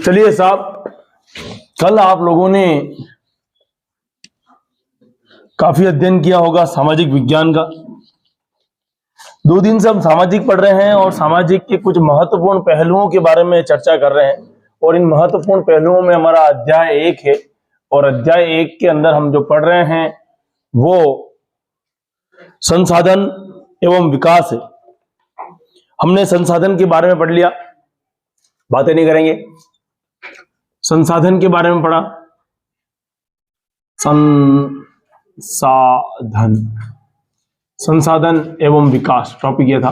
चलिए साहब, कल आप लोगों ने काफी अध्ययन किया होगा सामाजिक विज्ञान का। 2 दिन से हम सामाजिक पढ़ रहे हैं और सामाजिक के कुछ महत्वपूर्ण पहलुओं के बारे में चर्चा कर रहे हैं। और इन महत्वपूर्ण पहलुओं में हमारा अध्याय 1 है और अध्याय 1 के अंदर हम जो पढ़ रहे हैं वो संसाधन एवं विकास है। हमने संसाधन के बारे में पढ़ लिया, बातें नहीं करेंगे। संसाधन के बारे में पढ़ा, संसाधन एवं विकास टॉपिक ये था।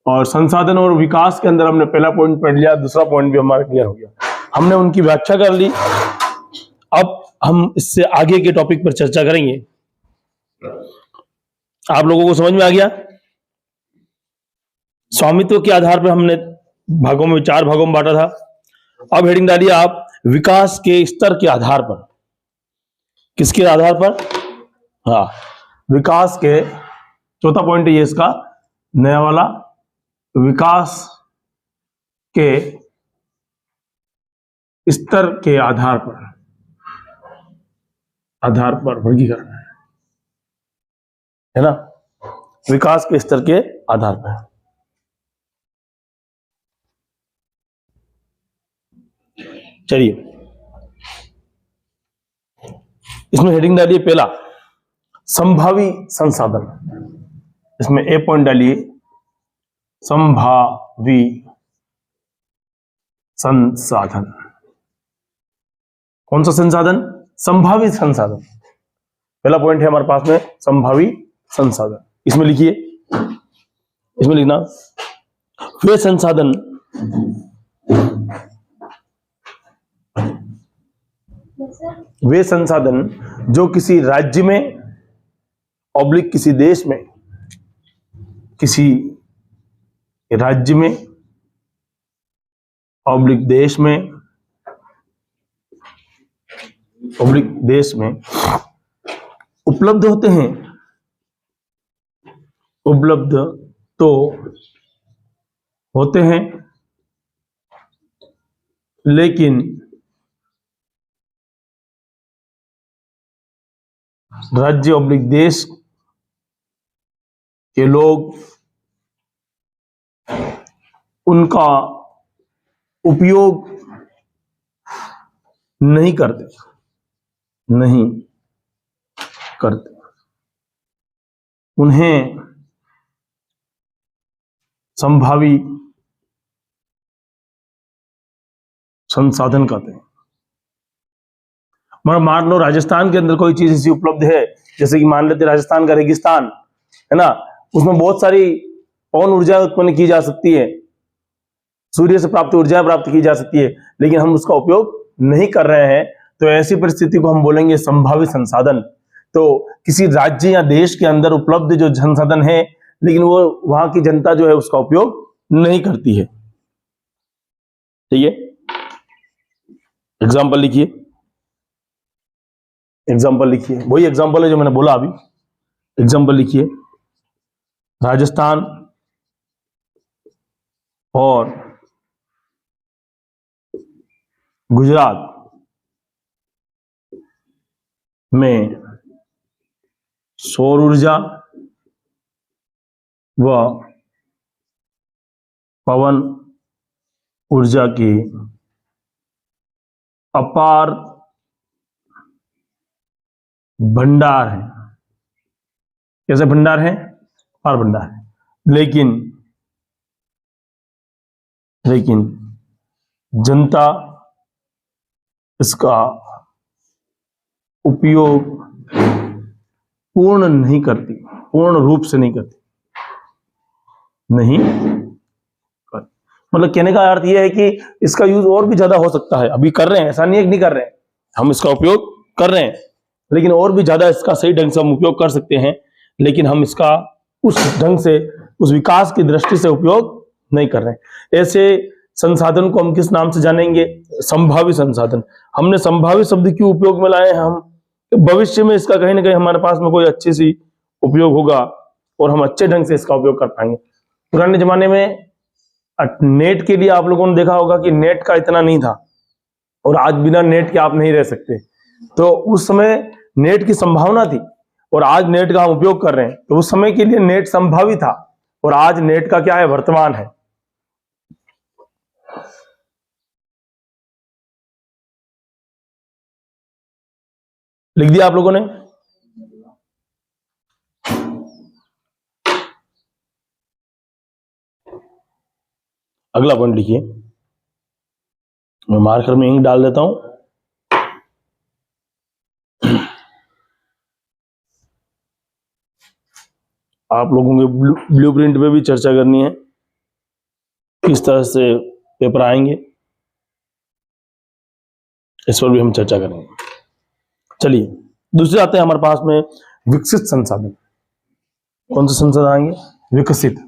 और संसाधन और विकास के अंदर हमने पहला पॉइंट पढ़ लिया, दूसरा पॉइंट भी हमारा क्लियर हो गया, हमने उनकी व्याख्या कर ली। अब हम इससे आगे के टॉपिक पर चर्चा करेंगे। आप लोगों को समझ में आ गया? स्वामित्व के आधार पर हमने भागों में 4 भागों में बांटा था। अब हेडिंग डालिए आप, विकास के स्तर के आधार पर। किसके आधार पर? हाँ, विकास के, चौथा पॉइंट है ये इसका नया वाला, विकास के स्तर के आधार पर वर्गीकरण है ना, विकास के स्तर के आधार पर। चलिए, इसमें हेडिंग डालिए पहला, संभावी संसाधन। इसमें ए पॉइंट डालिए, संभावी संसाधन। कौन सा संसाधन? संभावित संसाधन। पहला पॉइंट है हमारे पास में संभावी संसाधन। इसमें लिखिए, इसमें लिखना, वे संसाधन जो किसी राज्य में ऑब्लिक किसी देश में, किसी राज्य में ऑब्लिक देश में, ऑब्लिक देश में उपलब्ध होते हैं, उपलब्ध तो होते हैं, लेकिन राज्य ऑब्लिक देश के लोग उनका उपयोग नहीं करते, उन्हें संभावी संसाधन कहते हैं। मान लो राजस्थान के अंदर कोई चीज ऐसी उपलब्ध है, जैसे कि मान लेते राजस्थान का रेगिस्तान है ना, उसमें बहुत सारी पवन ऊर्जा उत्पन्न की जा सकती है, सूर्य से प्राप्त ऊर्जा प्राप्त की जा सकती है, लेकिन हम उसका उपयोग नहीं कर रहे हैं, तो ऐसी परिस्थिति को हम बोलेंगे संभावित संसाधन। तो किसी राज्य या देश के अंदर उपलब्ध जो संसाधन है, लेकिन वो वहां की जनता जो है उसका उपयोग नहीं करती है। ठीक है, एग्जाम्पल लिखिए, एग्जाम्पल लिखिए, वही एग्जाम्पल है जो मैंने बोला अभी। एग्जाम्पल लिखिए, राजस्थान और गुजरात में सौर ऊर्जा व पवन ऊर्जा की अपार भंडार है। कैसे भंडार है? अपार भंडार है, लेकिन जनता इसका उपयोग पूर्ण नहीं करती, पूर्ण रूप से नहीं करती, मतलब कहने का अर्थ यह है कि इसका यूज और भी ज्यादा हो सकता है। अभी कर रहे हैं, ऐसा नहीं है कि नहीं कर रहे हैं, हम इसका उपयोग कर रहे हैं, लेकिन और भी ज्यादा इसका सही ढंग से हम उपयोग कर सकते हैं, लेकिन हम इसका उस ढंग से, उस विकास की दृष्टि से उपयोग नहीं कर रहे हैं। ऐसे संसाधन को हम किस नाम से जानेंगे? संभावी संसाधन। हमने संभावी शब्द क्यों उपयोग में लाए हैं? हम भविष्य में इसका कहीं ना कहीं हमारे पास में कोई अच्छी सी उपयोग होगा और हम अच्छे ढंग से इसका उपयोग कर पाएंगे। पुराने जमाने में नेट के लिए आप लोगों ने देखा होगा कि नेट का इतना नहीं था, और आज बिना नेट के आप नहीं रह सकते। तो उस समय नेट की संभावना थी, और आज नेट का हम उपयोग कर रहे हैं। तो उस समय के लिए नेट संभावी था, और आज नेट का क्या है, वर्तमान है। लिख दिया आप लोगों ने? अगला पॉइंट लिखिए, मैं मार्कर में इंक डाल देता हूं। आप लोगों के ब्लूप्रिंट पे भी चर्चा करनी है, किस तरह से पेपर आएंगे, इस पर भी हम चर्चा करेंगे। चलिए दूसरे आते हैं हमारे पास में विकसित संसाधन। कौन से संसाधन आएंगे? विकसित।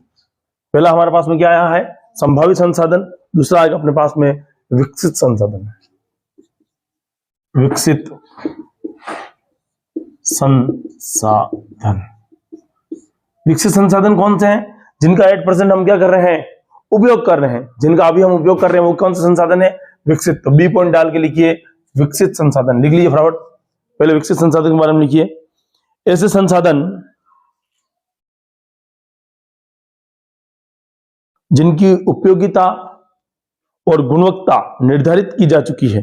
पहला हमारे पास में क्या आया है? संभावित संसाधन। दूसरा आएगा अपने पास में विकसित संसाधन। विकसित संसाधन। विकसित संसाधन कौन से हैं? जिनका 8% हम क्या कर रहे हैं? उपयोग कर रहे हैं। जिनका अभी हम उपयोग कर रहे हैं वो कौन सा संसाधन है? विकसित। तो बी पॉइंट डाल के लिखिए विकसित संसाधन। लिख लीजिए फटाफट। पहले विकसित संसाधन के बारे में लिखिए। ऐसे संसाधन जिनकी उपयोगिता और गुणवत्ता निर्धारित की जा चुकी है।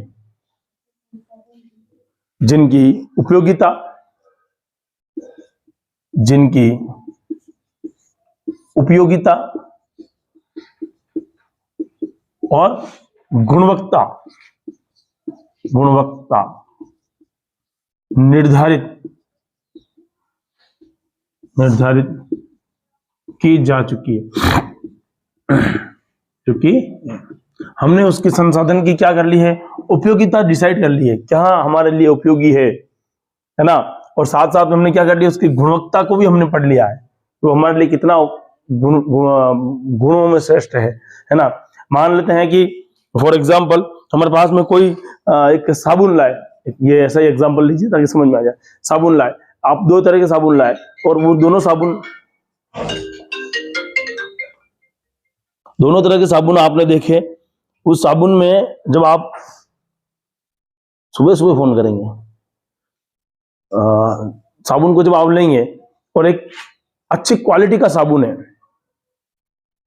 जिनकी उपयोगिता, जिनकी उपयोगिता और गुणवत्ता निर्धारित की जा चुकी है। क्योंकि हमने उसके संसाधन की क्या कर ली है? उपयोगिता डिसाइड कर ली है, क्या हमारे लिए उपयोगी है ना। और साथ साथ हमने क्या कर लिया? उसकी गुणवत्ता को भी हमने पढ़ लिया है, तो हमारे लिए कितना गुणों में श्रेष्ठ है ना। मान लेते हैं कि फॉर एग्जाम्पल हमारे पास में कोई एक साबुन लाए, ये ऐसा ही एग्जाम्पल लीजिए ताकि समझ में आ जाए। साबुन लाए, आप 2 तरह के साबुन लाए, और वो दोनों तरह के साबुन आपने देखे। उस साबुन में जब आप सुबह सुबह फोन करेंगे, साबुन को जब आप लेंगे और एक अच्छी क्वालिटी का साबुन है,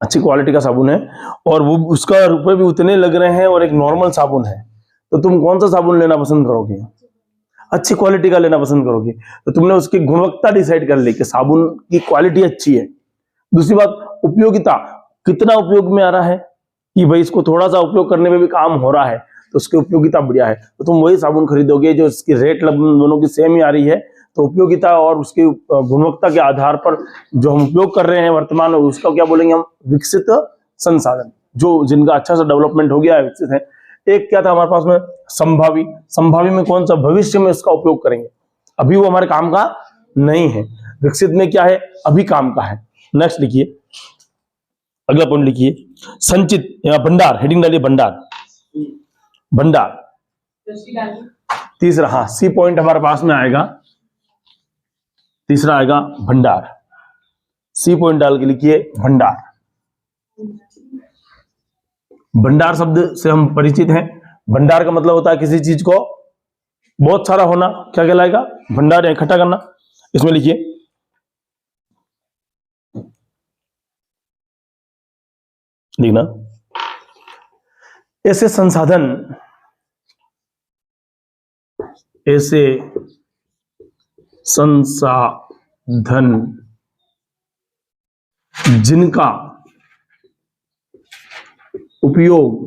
अच्छी क्वालिटी का साबुन है, और वो उसका रुपए भी उतने लग रहे हैं, और एक नॉर्मल साबुन है, तो तुम कौन सा साबुन लेना पसंद करोगे? अच्छी क्वालिटी का लेना पसंद करोगे। तो तुमने उसकी गुणवत्ता डिसाइड कर ली कि साबुन की क्वालिटी अच्छी है। दूसरी बात, उपयोगिता, कितना उपयोग में आ रहा है, कि भाई इसको थोड़ा सा उपयोग करने में भी काम हो रहा है, तो उसकी उपयोगिता बढ़िया है, तो तुम वही साबुन खरीदोगे जो इसकी रेट दोनों की सेम ही आ रही है। तो उपयोगिता और उसकी गुणवत्ता के आधार पर जो हम उपयोग कर रहे हैं वर्तमान में, उसका क्या बोलेंगे हम? विकसित संसाधन, जो जिनका अच्छा सा डेवलपमेंट हो गया है, विकसित है। एक क्या था हमारे पास में? संभावी। संभावी में कौन सा? भविष्य में इसका उपयोग करेंगे, अभी वो हमारे काम का नहीं है। विकसित में क्या है? अभी काम का है। नेक्स्ट लिखिए, अगला पॉइंट लिखिए, संचित या भंडार। हेडिंग डालिए भंडार। भंडार तीसरा, हाँ सी पॉइंट हमारे पास में आएगा, तीसरा आएगा भंडार। सी पॉइंट डाल के लिखिए भंडार। भंडार शब्द से हम परिचित हैं। भंडार का मतलब होता है किसी चीज को बहुत सारा होना, क्या कहलाएगा? भंडार, या इकट्ठा करना। इसमें लिखिए, लिखना, ऐसे संसाधन, ऐसे संसाधन जिनका उपयोग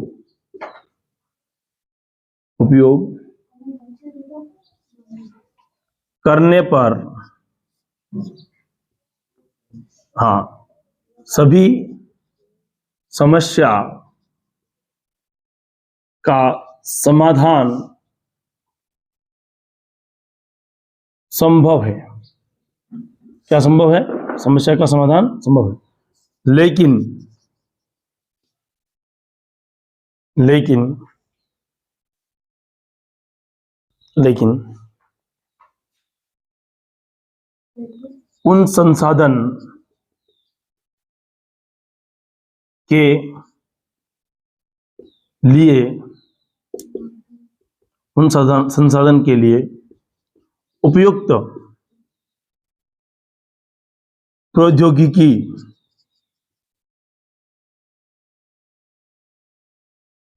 करने पर, हाँ, सभी समस्या का समाधान संभव है। क्या संभव है? समस्या का समाधान संभव है। लेकिन उन संसाधन के लिए उन संसाधन के लिए उपयुक्त प्रौद्योगिकी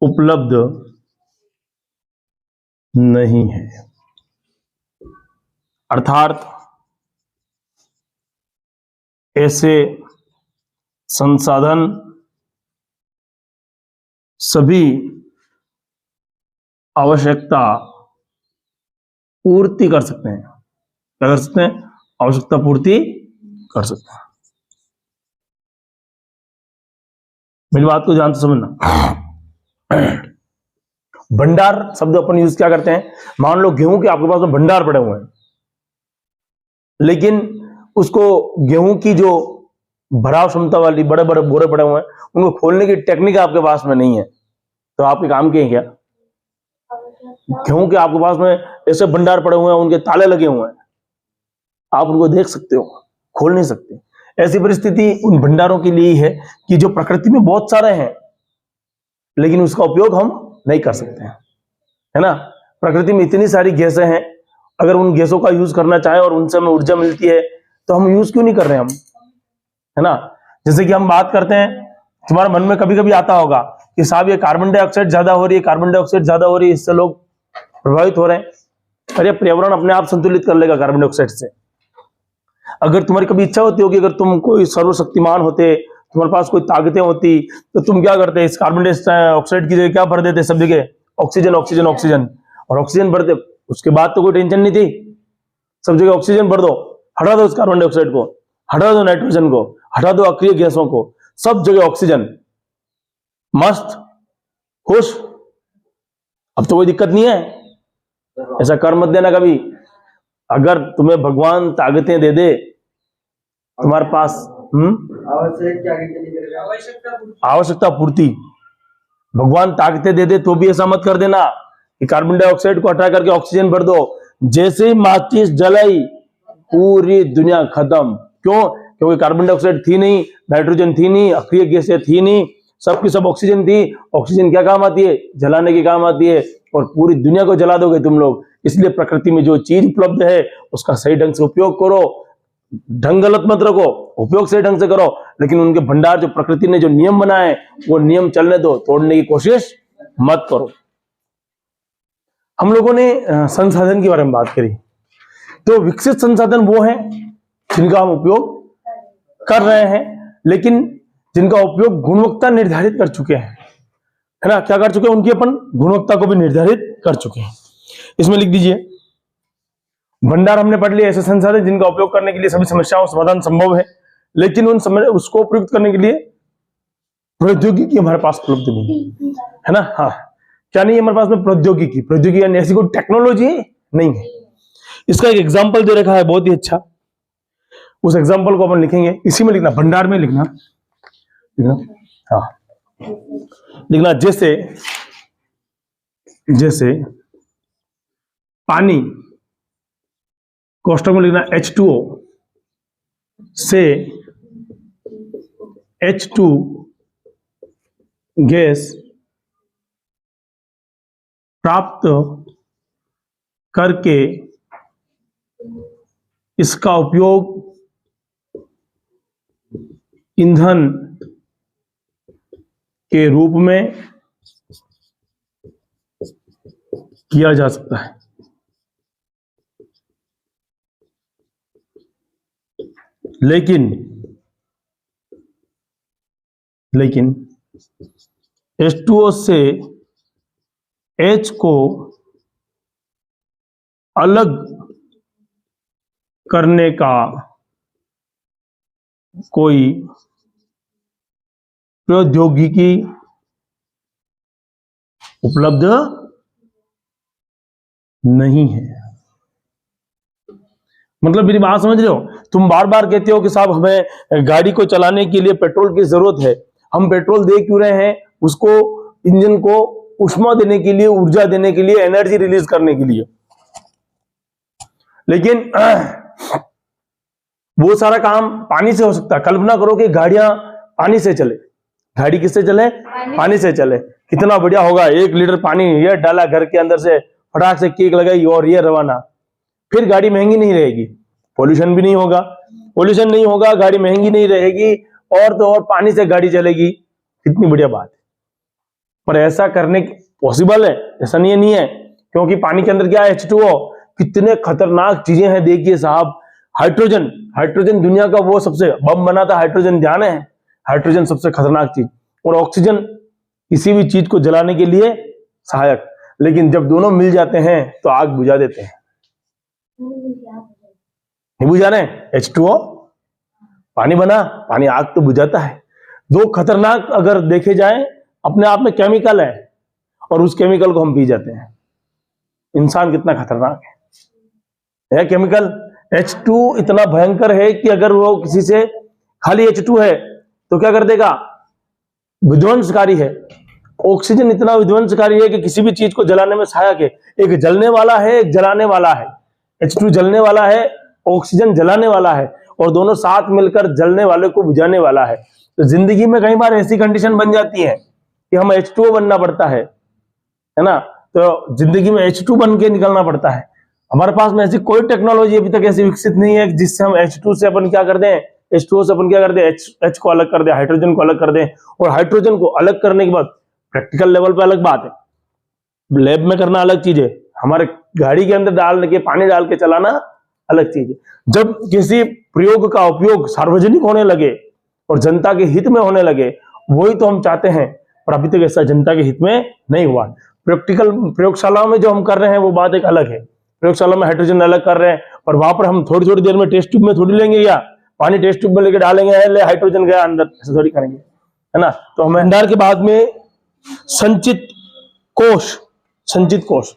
उपलब्ध नहीं है। अर्थात ऐसे संसाधन सभी आवश्यकता पूर्ति कर सकते हैं। क्या कर सकते हैं? आवश्यकता पूर्ति कर सकते हैं। मेरी बात को ध्यान से समझना। भंडार शब्द अपन यूज क्या करते हैं? मान लो गेहूं के आपके पास में भंडार पड़े हुए हैं, लेकिन उसको गेहूं की जो भराव क्षमता वाली बड़े बड़े बोरे पड़े हुए हैं, उनको खोलने की टेक्निक आपके पास में नहीं है, तो आपके काम के हैं क्या? गेहूं के आपके पास में ऐसे भंडार पड़े हुए हैं, उनके ताले लगे हुए हैं, आप उनको देख सकते हो, खोल नहीं सकते। ऐसी परिस्थिति उन भंडारों के लिए है कि जो प्रकृति में बहुत सारे हैं, लेकिन उसका उपयोग हम नहीं कर सकते हैं, है ना। प्रकृति में इतनी सारी गैसें हैं, अगर उन गैसों का यूज करना चाहे और उनसे हमें ऊर्जा मिलती है, तो हम यूज क्यों नहीं कर रहे हम, है ना। जैसे कि हम बात करते हैं, तुम्हारे मन में कभी कभी आता होगा कि साहब ये कार्बन डाइऑक्साइड ज्यादा हो रही है, कार्बन डाइऑक्साइड ज्यादा हो रही है, इससे लोग प्रभावित हो रहे हैं। अरे पर्यावरण अपने आप संतुलित कर लेगा कार्बन डाइऑक्साइड से। अगर तुम्हारी कभी इच्छा होती होगी, अगर तुम कोई सर्वशक्तिमान होते, तुम्हारे पास कोई ताकतें होती, तो तुम क्या करते? इस कार्बन डाइऑक्साइड की जगह क्या भर देते? सब जगह ऑक्सीजन ऑक्सीजन ऑक्सीजन, और ऑक्सीजन भरते, उसके बाद तो कोई टेंशन नहीं थी, सब जगह ऑक्सीजन भर दो, हटा दो उस कार्बन डाइऑक्साइड को, हटा दो नाइट्रोजन को, हटा दो अक्रिय गैसों को, सब जगह ऑक्सीजन, मस्त खुश। अब तो कोई दिक्कत नहीं है। ऐसा कर मत देना कभी। अगर तुम्हें भगवान ताकतें दे दे, तुम्हारे पास आवश्यकता पूर्ति, भगवान ताकतें दे दे, तो भी ऐसा मत कर देना कि कार्बन डाइऑक्साइड को हटा करके ऑक्सीजन भर दो। जैसे ही माचिस जलाई, पूरी दुनिया खत्म। क्यों? क्योंकि कार्बन डाइऑक्साइड थी नहीं, नाइट्रोजन थी नहीं, अक्रिय गैसें थी नहीं, सबकी सब ऑक्सीजन थी। ऑक्सीजन क्या काम आती है? जलाने के काम आती है, और पूरी दुनिया को जला दोगे तुम लोग। इसलिए प्रकृति में जो चीज उपलब्ध है उसका सही ढंग से उपयोग करो, ढंग गलत मत रखो, उपयोग सही ढंग से करो। लेकिन उनके भंडार जो प्रकृति ने जो नियम बनाए, वो नियम चलने दो, तोड़ने की कोशिश मत करो। हम लोगों ने संसाधन के बारे में बात करी, तो विकसित संसाधन वो हैं जिनका हम उपयोग कर रहे हैं, लेकिन जिनका उपयोग गुणवत्ता निर्धारित कर चुके हैं, है ना। क्या कर चुके हैं? उनकी अपन गुणवत्ता को भी निर्धारित कर चुके हैं। इसमें लिख दीजिए, भंडार हमने पढ़ लिया, ऐसे संसाधन जिनका उपयोग करने के लिए सभी समस्याओं समाधान संभव है, लेकिन उन समय उसको प्रयुक्त करने के लिए प्रौद्योगिकी हमारे पास उपलब्ध नहीं है ना। हाँ, क्या नहीं है हमारे पास में? प्रौद्योगिकी यानी ऐसी कोई टेक्नोलॉजी नहीं है। इसका एक एग्जाम्पल दे रखा है बहुत ही अच्छा, उस एग्जाम्पल को अपन लिखेंगे, इसी में लिखना, भंडार में लिखना। हाँ, लिखना जैसे पानी, कोष्ठक में लिखना H2O से H2 गैस प्राप्त करके इसका उपयोग ईंधन के रूप में किया जा सकता है। लेकिन H2O से H को अलग करने का कोई प्रौद्योगिकी उपलब्ध नहीं है। मतलब मेरी बात समझ रहे हो? तुम बार बार कहते हो कि साहब हमें गाड़ी को चलाने के लिए पेट्रोल की जरूरत है। हम पेट्रोल दे क्यों रहे हैं? उसको, इंजन को उष्मा देने के लिए, ऊर्जा देने के लिए, एनर्जी रिलीज करने के लिए। लेकिन वो सारा काम पानी से हो सकता है। कल्पना करो कि गाड़ियां पानी से चले। गाड़ी किससे चले? पानी से चले। कितना बढ़िया होगा। 1 लीटर पानी ये डाला घर के अंदर से, फटाक से केक लगाई और ये रवाना। फिर गाड़ी महंगी नहीं रहेगी, पोल्यूशन भी नहीं होगा, पोल्यूशन नहीं होगा, गाड़ी महंगी नहीं रहेगी, और तो और पानी से गाड़ी चलेगी। कितनी बढ़िया बात है। पर ऐसा करने पॉसिबल है? ऐसा नहीं है, क्योंकि पानी के अंदर क्या है? H2O। कितने खतरनाक चीजें हैं देखिए साहब। हाइड्रोजन, हाइड्रोजन दुनिया का वो सबसे बम बना था हाइड्रोजन, ध्यान है? हाइड्रोजन सबसे खतरनाक चीज, और ऑक्सीजन किसी भी चीज को जलाने के लिए सहायक। लेकिन जब दोनों मिल जाते हैं तो आग बुझा देते हैं। नहीं बुझा रहे? H2O पानी बना, पानी आग तो बुझाता है। दो खतरनाक अगर देखे जाए अपने आप में केमिकल है, और उस केमिकल को हम पी जाते हैं। इंसान कितना खतरनाक है केमिकल। H2 इतना भयंकर है कि अगर वो किसी से खाली H2 है तो क्या कर देगा? विध्वंसकारी है। ऑक्सीजन इतना विध्वंसकारी है कि किसी भी चीज को जलाने में सहायक है। एक जलने वाला है, एक जलाने वाला है। H2 जलने वाला है, ऑक्सीजन जलाने वाला है, और दोनों साथ मिलकर जलने वाले को बुझाने वाला है। तो जिंदगी में कई बार ऐसी कंडीशन बन जाती है कि हम H2O बनना पड़ता है ना? तो जिंदगी में H2 बन के निकलना पड़ता है। हमारे पास में ऐसी कोई टेक्नोलॉजी अभी तक ऐसी विकसित नहीं है जिससे हम H2 से अपन क्या कर दें, H2O से अपन क्या कर दें, H को अलग कर दें, हाइड्रोजन को अलग कर दें। और हाइड्रोजन को अलग करने के बाद प्रैक्टिकल लेवल पे अलग बात है, लैब में करना अलग चीज है, हमारे गाड़ी के अंदर डाल के पानी डाल के चलाना अलग चीज है। जब किसी प्रयोग का उपयोग सार्वजनिक होने लगे और जनता के हित में होने लगे, वही तो हम चाहते हैं। पर अभी तक ऐसा जनता के हित में नहीं हुआ। प्रैक्टिकल प्रयोगशालाओं में जो हम कर रहे हैं वो बात एक अलग है। प्रयोगशाला में हाइड्रोजन अलग कर रहे हैं, और वहां पर हम थोड़ी थोड़ी देर में टेस्ट ट्यूब में थोड़ी लेंगे, या पानी टेस्ट ट्यूब में लेके डालेंगे, ले हाइड्रोजन गया अंदर, ऐसा थोड़ी करेंगे, है ना? तो हम भंडार के बाद में संचित कोष, संचित कोष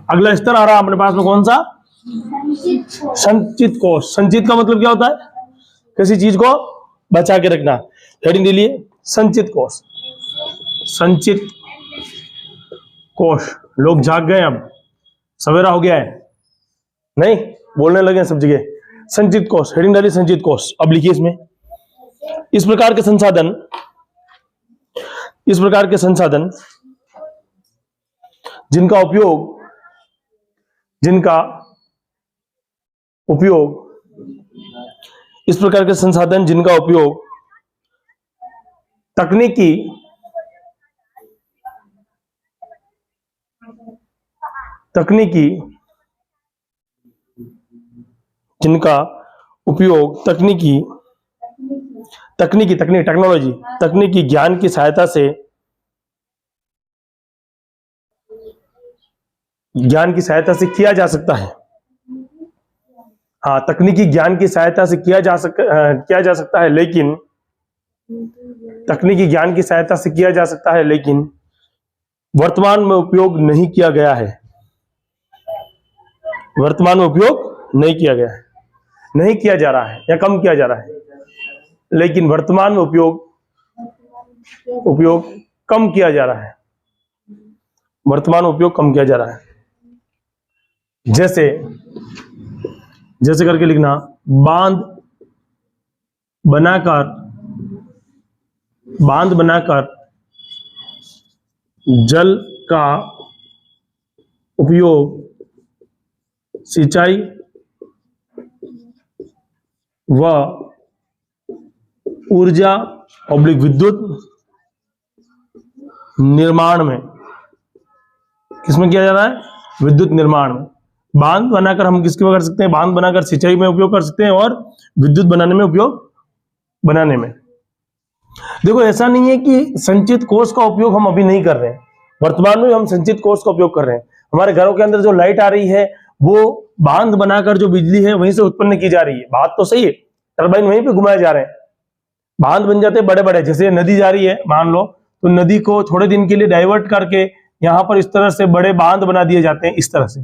अगला स्तर आ रहा है अपने पास में। कौन सा? संचित कोष। संचित का मतलब क्या होता है? किसी चीज को बचा के रखना। हेडिंग दे लिए संचित कोष। संचित कोष। लोग जाग गए, अब सवेरा हो गया है, नहीं बोलने लगे सब जगह। संचित कोष, हेडिंग डाली संचित कोष। अब लिखिए इसमें, इस प्रकार के संसाधन, इस प्रकार के संसाधन जिनका उपयोग, जिनका उपयोग, इस प्रकार के संसाधन जिनका उपयोग तकनीकी, तकनीकी, जिनका उपयोग तकनीकी, तकनीकी तकनीक टेक्नोलॉजी, तकनीकी ज्ञान की सहायता से, ज्ञान की सहायता से किया जा सकता है। हाँ, तकनीकी ज्ञान की सहायता से किया जा सकता है, लेकिन तकनीकी ज्ञान की सहायता से किया जा सकता है, लेकिन वर्तमान में उपयोग नहीं किया गया है। वर्तमान में उपयोग नहीं किया गया है, नहीं किया जा रहा है, या कम किया जा रहा है। लेकिन वर्तमान में उपयोग कम किया जा रहा है। वर्तमान में उपयोग कम किया जा रहा है। जैसे जैसे करके लिखना, बांध बनाकर जल का उपयोग सिंचाई व ऊर्जा विद्युत निर्माण में, किसमें किया जा रहा है? विद्युत निर्माण में। बांध बनाकर हम किसके में कर सकते हैं? बांध बनाकर सिंचाई में उपयोग कर सकते हैं, और विद्युत बनाने में बनाने में। देखो, ऐसा नहीं है कि संचित कोष का उपयोग हम अभी नहीं कर रहे हैं, वर्तमान में हम संचित कोष का उपयोग कर रहे हैं। हमारे घरों के अंदर जो लाइट आ रही है वो बांध बनाकर जो बिजली है वहीं से उत्पन्न की जा रही है। बात तो सही है, टरबाइन वहीं पे घुमाए जा रहे हैं, बांध बन जाते हैं बड़े बड़े। जैसे नदी जा रही है मान लो, तो नदी को थोड़े दिन के लिए डाइवर्ट करके यहाँ पर इस तरह से बड़े बांध बना दिए जाते हैं। इस तरह से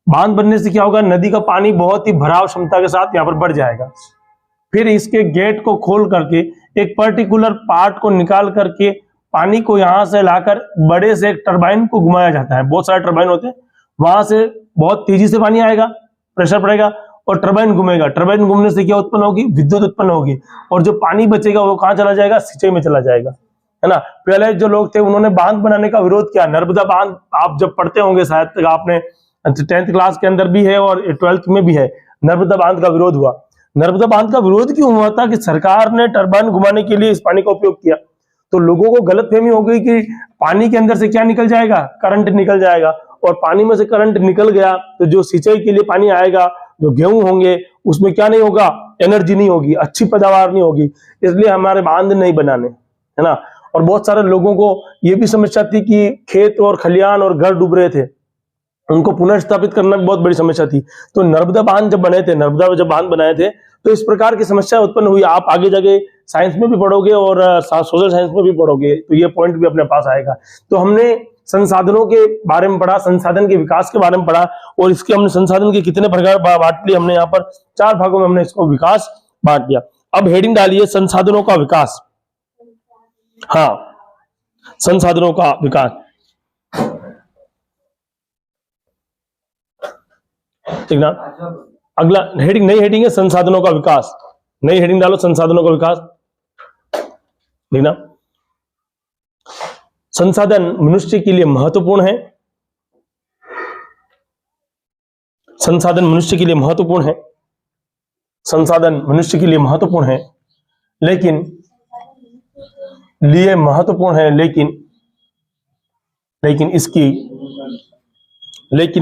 बांध बनने से क्या होगा? नदी का पानी बहुत ही भराव क्षमता के साथ यहाँ पर बढ़ जाएगा। फिर इसके गेट को खोल करके एक पर्टिकुलर पार्ट को निकाल करके पानी को यहाँ से लाकर बड़े से एक टरबाइन को घुमाया जाता है। बहुत सारे टरबाइन होते हैं, वहां से बहुत तेजी से पानी आएगा, प्रेशर पड़ेगा और टरबाइन घूमेगा। टरबाइन घूमने से क्या उत्पन्न होगी? विद्युत उत्पन्न होगी, और जो पानी बचेगा वो कहाँ चला जाएगा? सिंचाई में चला जाएगा, है ना। पहले जो लोग थे उन्होंने बांध बनाने का विरोध किया। नर्मदा बांध आप जब पढ़ते होंगे शायद तक आपने 10th क्लास के अंदर भी है और 12th में भी है, नर्मदा बांध का विरोध हुआ। नर्मदा बांध का विरोध क्यों हुआ था कि सरकार ने टरबाइन घुमाने के लिए इस पानी का उपयोग किया। तो लोगों को गलतफहमी हो गई कि पानी के अंदर से क्या निकल जाएगा, करंट निकल जाएगा, और पानी में से करंट निकल गया तो जो सिंचाई के लिए पानी आएगा, जो गेहूं होंगे उसमें क्या नहीं होगा, एनर्जी नहीं होगी, अच्छी पैदावार नहीं होगी, इसलिए हमारे बांध नहीं बनाने, है ना। और बहुत सारे लोगों को ये भी समस्या थी कि खेत और खलियान और घर डूब रहे थे, उनको पुनर्स्थापित करना भी बहुत बड़ी समस्या थी। तो नर्मदा बांध जब बने थे, नर्मदा जब बांध बनाए थे तो इस प्रकार की समस्या उत्पन्न हुई। आप आगे जाके साइंस में भी पढ़ोगे और सोशल साइंस में भी पढ़ोगे तो ये पॉइंट भी अपने पास आएगा। तो हमने संसाधनों के बारे में पढ़ा, संसाधन के विकास के बारे में पढ़ा, और इसके हमने संसाधन के कितने प्रकार बांट लिए, हमने यहाँ पर 4 भागों में हमने इसको विकास बांट दिया। अब हेडिंग डालिए संसाधनों का विकास। हाँ, संसाधनों का विकास, ठीक ना। अगला हेडिंग, नई हेडिंग है संसाधनों का विकास। नई हेडिंग डालो संसाधनों का विकास, ठीक ना। संसाधन मनुष्य के लिए महत्वपूर्ण है, संसाधन मनुष्य के लिए महत्वपूर्ण है, संसाधन मनुष्य के लिए महत्वपूर्ण है, लेकिन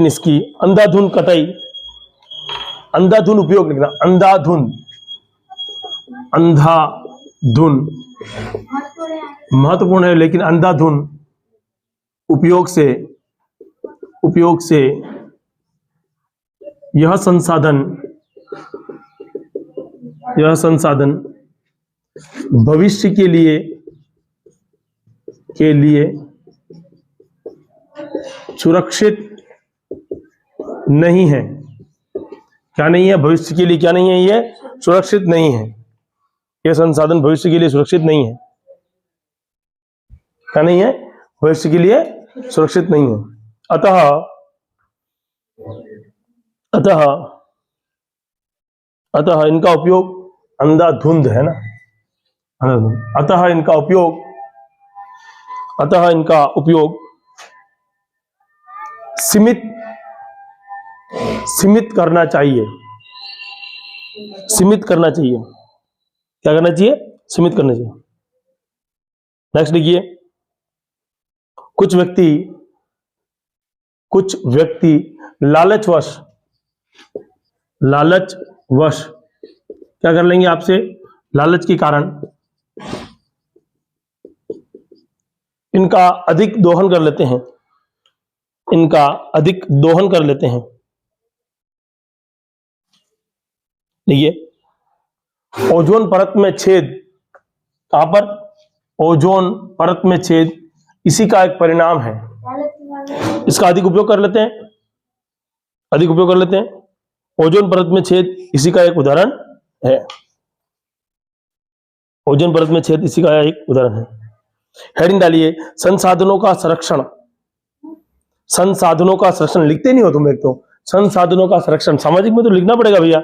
इसकी अंधाधुंध कटाई, अंधाधुंध उपयोग लिखना, अंधाधुंध महत्वपूर्ण है, लेकिन अंधाधुंध उपयोग से यह संसाधन भविष्य के लिए सुरक्षित नहीं है। क्या नहीं है? भविष्य के लिए क्या नहीं है? ये सुरक्षित नहीं है। यह संसाधन भविष्य के लिए सुरक्षित नहीं है। क्या नहीं है? भविष्य के लिए सुरक्षित नहीं है। अतः इनका उपयोग अंधाधुंध है ना, अतः इनका उपयोग सीमित करना चाहिए। क्या करना चाहिए? सीमित करना चाहिए। नेक्स्ट लिखिए, कुछ व्यक्ति लालचवश क्या कर लेंगे आपसे? लालच के कारण इनका अधिक दोहन कर लेते हैं। देखिए, ओजोन परत में छेद, कहां पर? ओजोन परत में छेद, इसी का एक परिणाम है। इसका अधिक उपयोग कर लेते हैं। ओजोन परत में छेद इसी का एक उदाहरण है। ओजोन परत में छेद इसी का एक उदाहरण है। हेडिंग डालिए संसाधनों का संरक्षण। लिखते नहीं हो तुम, एक तो संसाधनों का संरक्षण, सामाजिक में तो लिखना पड़ेगा भैया।